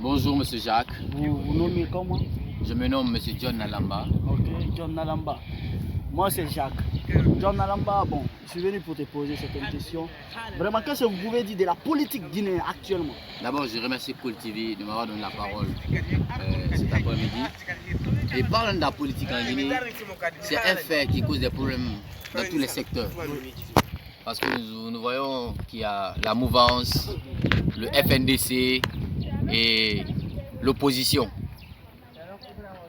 Bonjour Monsieur Jacques. Vous nommez comment? Je me nomme Monsieur John Nalamba. Ok, John Nalamba. Moi c'est Jacques. John Nalamba, bon, je suis venu pour te poser cette question. Vraiment, qu'est-ce que vous pouvez dire de la politique guinéenne actuellement? D'abord, je remercie Cool TV de m'avoir donné la parole cet après-midi. Et parlant de la politique en Guinée, c'est un fait qui cause des problèmes dans tous les secteurs. Parce que nous voyons qu'il y a la mouvance, le FNDC et l'opposition.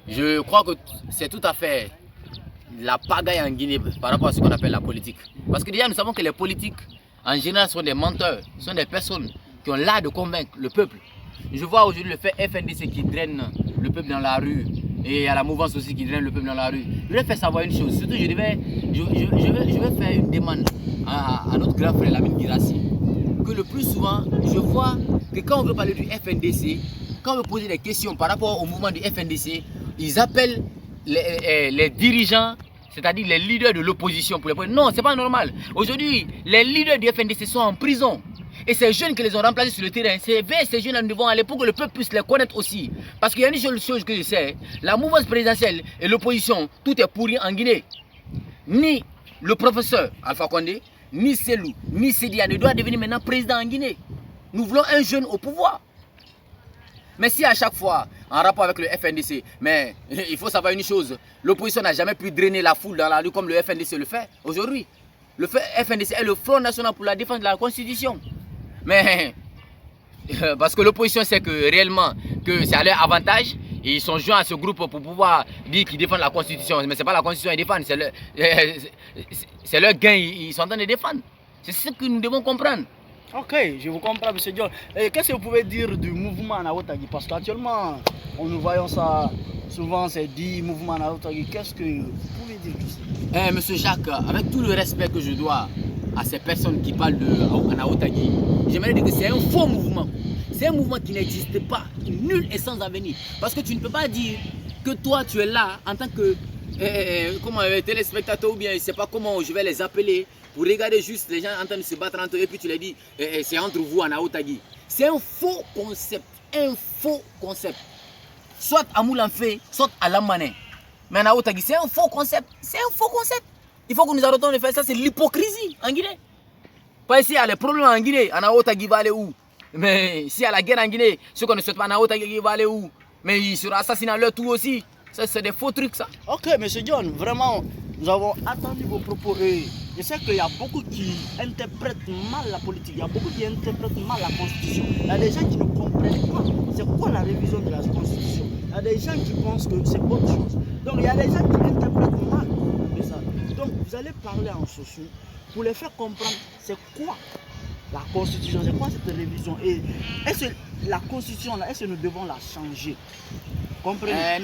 Je crois que c'est tout à fait la pagaille en Guinée par rapport à ce qu'on appelle la politique. Parce que déjà nous savons que les politiques en général sont des menteurs, sont des personnes qui ont l'art de convaincre le peuple. Je vois aujourd'hui le fait FNDC qui draine le peuple dans la rue et il y a la mouvance aussi qui draine le peuple dans la rue. Je vais faire savoir une chose, surtout je vais faire une demande à notre grand frère Lamine Girassi, que le plus souvent je vois que quand on veut parler du FNDC, quand on veut poser des questions par rapport au mouvement du FNDC, ils appellent les dirigeants, c'est-à-dire les leaders de l'opposition pour les points. Non, c'est pas normal. Aujourd'hui, les leaders du FNDC sont en prison. Et ces jeunes qui les ont remplacés sur le terrain, c'est vers ces jeunes nous devons aller pour que le peuple puisse les connaître aussi. Parce qu'il y a une seule chose que je sais, la mouvance présidentielle et l'opposition, tout est pourri en Guinée. Ni le professeur Alpha Condé, ni Selou, ni Sédia ne doit devenir maintenant président en Guinée. Nous voulons un jeune au pouvoir. Mais si à chaque fois, en rapport avec le FNDC, mais il faut savoir une chose, l'opposition n'a jamais pu drainer la foule dans la rue comme le FNDC le fait aujourd'hui. Le FNDC est le Front National pour la défense de la Constitution. Mais parce que l'opposition sait que réellement que c'est à leur avantage, et ils sont joints à ce groupe pour pouvoir dire qu'ils défendent la Constitution. Mais ce n'est pas la Constitution qu'ils défendent, c'est leur gain, ils sont en train de défendre. C'est ce que nous devons comprendre. Ok, je vous comprends, M. John. Qu'est-ce que vous pouvez dire du mouvement Naotagui? Parce qu'actuellement, nous voyons ça, souvent c'est dit mouvement Naotagui. Qu'est-ce que vous pouvez dire de ça? Monsieur Jacques, avec tout le respect que je dois à ces personnes qui parlent de Naotagui, j'aimerais dire que c'est un faux mouvement. C'est un mouvement qui n'existe pas, nul et sans avenir. Parce que tu ne peux pas dire que toi tu es là en tant que téléspectateur ou bien je ne sais pas comment je vais les appeler. Vous regardez juste les gens en train de se battre entre eux et puis tu les dis c'est entre vous en Naotagui. C'est un faux concept. Un faux concept. Soit à Moulanfé, soit à Lamané. Mais en Naotagui, c'est un faux concept. C'est un faux concept. Il faut que nous arrêtons de faire ça. C'est l'hypocrisie en Guinée. Pas ici, il y a les problèmes en Guinée. En Naotagui va aller où? Mais s'il y a la guerre en Guinée, ceux qu'on ne souhaite pas en Naotagui va aller où? Mais ils seront assassinés à leur tour aussi. Ça, c'est des faux trucs, ça. Ok, M. John, vraiment, nous avons attendu vos propos. Je sais qu'il y a beaucoup qui interprètent mal la politique, il y a beaucoup qui interprètent mal la Constitution. Il y a des gens qui ne comprennent pas c'est quoi la révision de la Constitution. Il y a des gens qui pensent que c'est autre chose. Donc il y a des gens qui interprètent mal ça. Donc vous allez parler en socio pour les faire comprendre c'est quoi la Constitution, c'est quoi cette révision. Et est-ce que la Constitution, est-ce que nous devons la changer? Comprenez?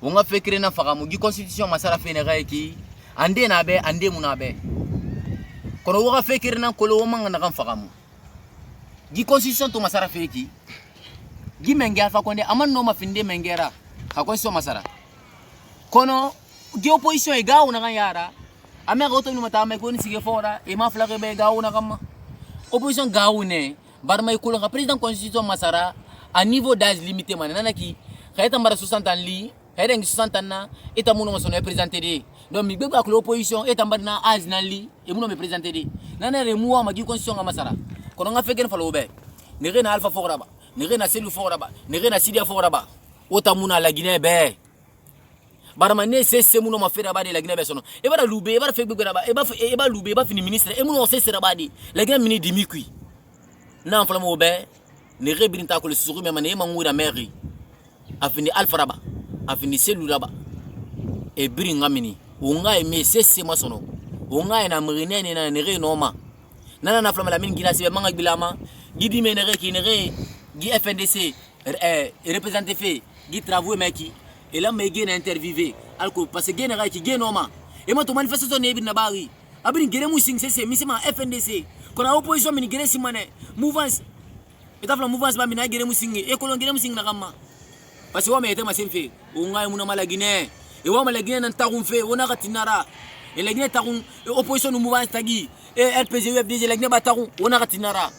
On a fait créer une constitution masara fenera qui ande na be ande munabe kono wa fait créer na kolo manga na kan fagamu gi constitution to masara fe ki gi menga fa konde aman no ma finde mengera ha constitution masara kono gi opposition e gawo na kan yara ame goto ni mata me ko ni sige fora e ma flage be gawo na kan opposition gawo ne bar may ko le président constitution masara à niveau d'âge limité manana ki khayta mara 60 ans li Hedeng 60 ans, et à mon nom est présenté. Donc, je vais l'opposition et à mon âge nali et mon nom est présenté. Nana et moi, ma constitution à Masara. Quand on a fait qu'un follow back, ne rien à Alpha Foraba, ne rien à Selou Foraba, ne rien à Sidia Foraba, Otamuna la Guinée Bé. Baramane, c'est mon nom à faire abat de la Guinée Besson. Et va louber, va faire Bugaba, et va louber, va finir ministre, et mon c'est rabadi. La Guinée mini dimikui. Nan flammo bé, ne rebrinta ko le souri même ne mangoura mairie. A fini Alpha Raba. A fini Selou là-bas et bringa mini unga e me sese masono unga na mrine na nere noma nana na flama la mine gina se manga bilama gidi menere ki nere gi FNDC représenté fait gi travaux meki et là me gena interviewé alko parce que gena ki genoma et moi to manifestation ne bi na bari abin gene mu sing sese mi sema FNDC ko na opposition mini gene simane mouvance et ta flama mouvance ba mina gene mu sing e ko gene mu sing na kama parce que on a été massé fait on a une malagine et on a malagine dans ta roufé on a ratinara et les Guinéens taront opposition nous mouvement tagi et LPG UFDG les Guinéens bataront on a ratinara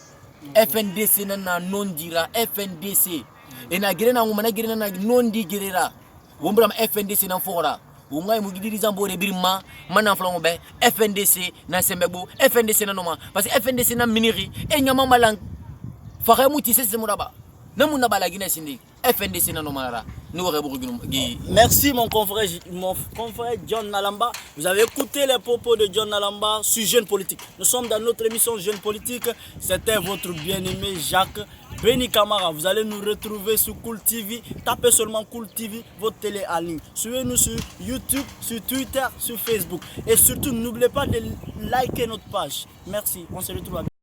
FNDC nana non dira FNDC et na Guinée na ngumana Guinée na non di girera wombram FNDC na fora wonga mu gidi zambo de birima mana flango be FNDC na sembego FNDC na noma parce que FNDC na miniri e nyama malang fare mu tisse se muraba na muna bala Guinée sindi FNDC na nomara nous merci mon confrère John Nalamba. Vous avez écouté les propos de John Nalamba sur Jeunes Politiques. Nous sommes dans notre émission Jeunes Politiques. C'était votre bien-aimé Jacques Béni Camara. Vous allez nous retrouver sur Cool TV. Tapez seulement Cool TV, votre télé en ligne. Suivez-nous sur YouTube, sur Twitter, sur Facebook. Et surtout, n'oubliez pas de liker notre page. Merci. On se retrouve à